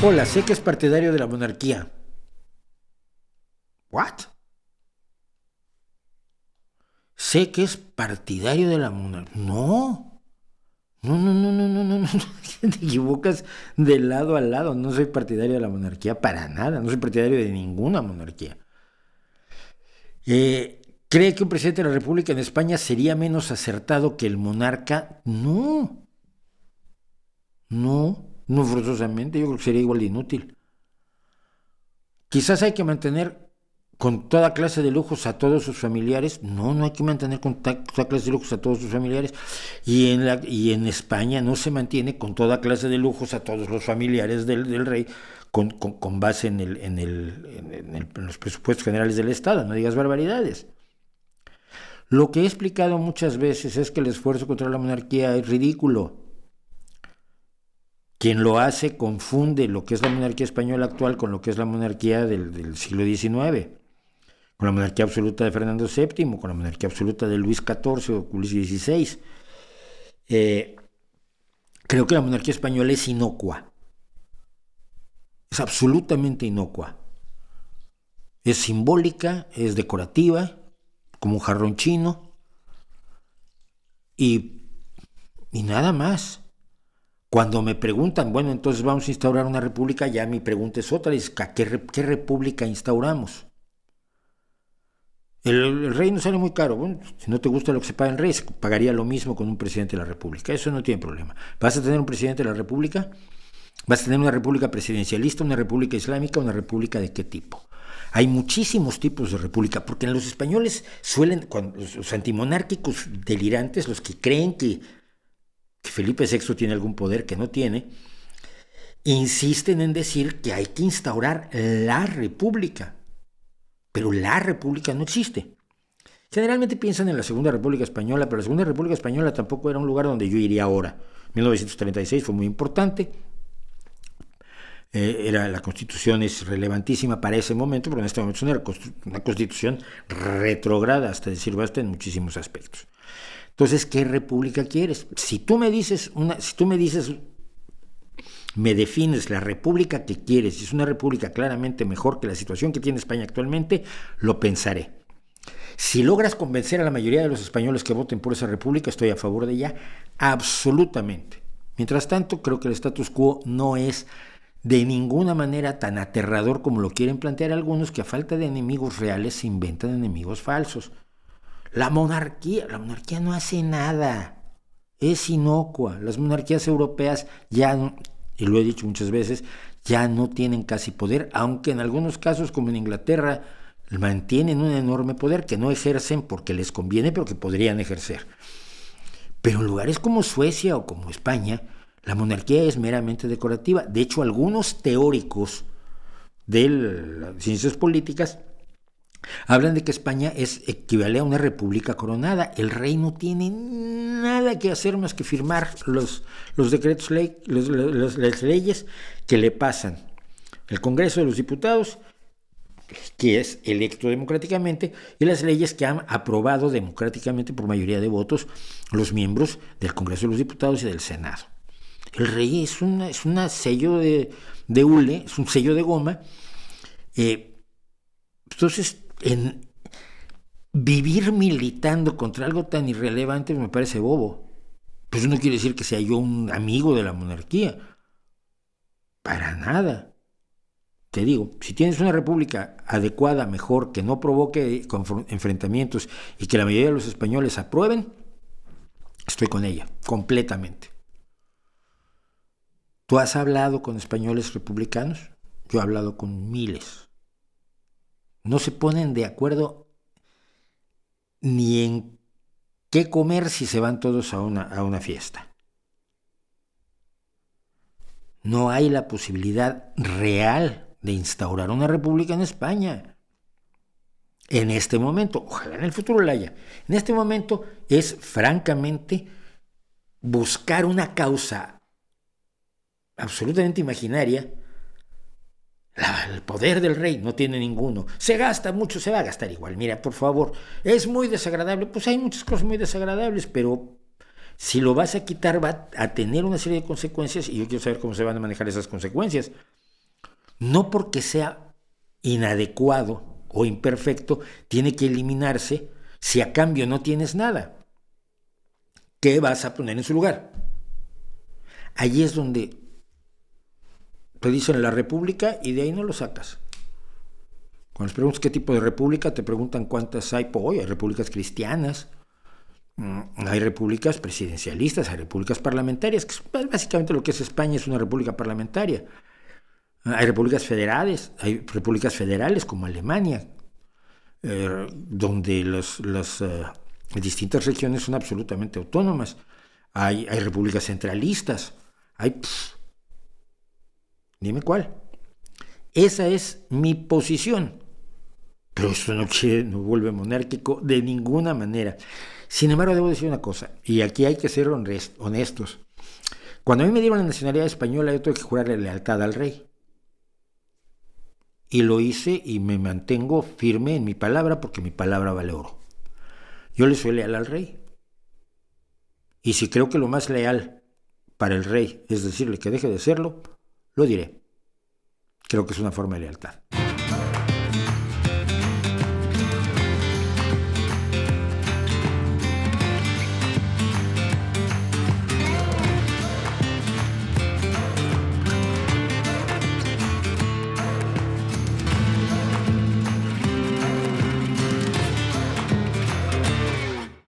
Hola, sé que es partidario de la monarquía. ¿What? Sé que es partidario de la monarquía. No. No. Te equivocas de lado a lado. No soy partidario de la monarquía para nada. No soy partidario de ninguna monarquía. ¿Cree que un presidente de la República en España sería menos acertado que el monarca? No forzosamente. Yo creo que sería igual de inútil. Quizás hay que mantener con toda clase de lujos a todos sus familiares. No hay que mantener con toda clase de lujos a todos sus familiares. Y en España no se mantiene con toda clase de lujos a todos los familiares del rey con base en los presupuestos generales del Estado. No digas barbaridades. Lo que he explicado muchas veces es que el esfuerzo contra la monarquía es ridículo. Quien lo hace confunde lo que es la monarquía española actual con lo que es la monarquía del siglo XIX, con la monarquía absoluta de Fernando VII, con la monarquía absoluta de Luis XIV o Luis XVI. Creo que la monarquía española es inocua, es absolutamente inocua. Es simbólica, es decorativa, como un jarrón chino, y nada más. Cuando me preguntan, bueno, entonces vamos a instaurar una república, ya mi pregunta es otra, es ¿qué república instauramos? El rey no sale muy caro. Bueno, si no te gusta lo que se paga el rey, se pagaría lo mismo con un presidente de la república. Eso no tiene problema. ¿Vas a tener un presidente de la república? ¿Vas a tener una república presidencialista, una república islámica, una república de qué tipo? Hay muchísimos tipos de república, porque los españoles suelen, los antimonárquicos delirantes, los que creen que Felipe VI tiene algún poder que no tiene, insisten en decir que hay que instaurar la república, pero la república no existe. Generalmente piensan en la Segunda República Española, pero la Segunda República Española tampoco era un lugar donde yo iría ahora. 1936 fue muy importante, la Constitución es relevantísima para ese momento, pero en este momento es una Constitución retrógrada, hasta decir basta, en muchísimos aspectos. Entonces, ¿qué república quieres? Si tú me dices, me defines la república que quieres, y es una república claramente mejor que la situación que tiene España actualmente, lo pensaré. Si logras convencer a la mayoría de los españoles que voten por esa república, estoy a favor de ella, absolutamente. Mientras tanto, creo que el status quo no es de ninguna manera tan aterrador como lo quieren plantear algunos, que a falta de enemigos reales se inventan enemigos falsos. La monarquía no hace nada, es inocua. Las monarquías europeas ya, y lo he dicho muchas veces, ya no tienen casi poder, aunque en algunos casos, como en Inglaterra, mantienen un enorme poder que no ejercen porque les conviene, pero que podrían ejercer. Pero en lugares como Suecia o como España, la monarquía es meramente decorativa. De hecho, algunos teóricos de las ciencias políticas hablan de que España equivale a una república coronada. El rey no tiene nada que hacer más que firmar los decretos ley, las leyes que le pasan el Congreso de los Diputados, que es electo democráticamente, y las leyes que han aprobado democráticamente por mayoría de votos los miembros del Congreso de los Diputados y del Senado. El rey es un sello de hule, es un sello de goma. Entonces, en vivir militando contra algo tan irrelevante me parece bobo. Pues eso no quiere decir que sea yo un amigo de la monarquía. Para nada. Te digo, si tienes una república adecuada, mejor, que no provoque enfrentamientos y que la mayoría de los españoles aprueben, estoy con ella, completamente. ¿Tú has hablado con españoles republicanos? Yo he hablado con miles. No se ponen de acuerdo ni en qué comer si se van todos a una fiesta. No hay la posibilidad real de instaurar una república en España. En este momento, ojalá en el futuro la haya. En este momento es francamente buscar una causa absolutamente imaginaria. El poder del rey no tiene ninguno. Se gasta mucho, se va a gastar igual. Mira, por favor, es muy desagradable. Pues hay muchas cosas muy desagradables, pero si lo vas a quitar va a tener una serie de consecuencias y yo quiero saber cómo se van a manejar esas consecuencias. No porque sea inadecuado o imperfecto, tiene que eliminarse si a cambio no tienes nada. ¿Qué vas a poner en su lugar? Allí es donde te dicen la república y de ahí no lo sacas. Cuando les preguntas qué tipo de república, te preguntan cuántas hay. Pues hoy hay repúblicas cristianas, hay repúblicas presidencialistas, hay repúblicas parlamentarias, que básicamente lo que es España es una república parlamentaria. Hay repúblicas federales como Alemania, donde las distintas regiones son absolutamente autónomas. Hay repúblicas centralistas, dime cuál. Esa es mi posición. Pero eso no vuelve monárquico de ninguna manera. Sin embargo, debo decir una cosa, y aquí hay que ser honestos. Cuando a mí me dieron la nacionalidad española, yo tuve que jurarle lealtad al rey. Y lo hice y me mantengo firme en mi palabra porque mi palabra vale oro. Yo le soy leal al rey. Y si creo que lo más leal para el rey es decirle que deje de serlo, lo diré. Creo que es una forma de lealtad.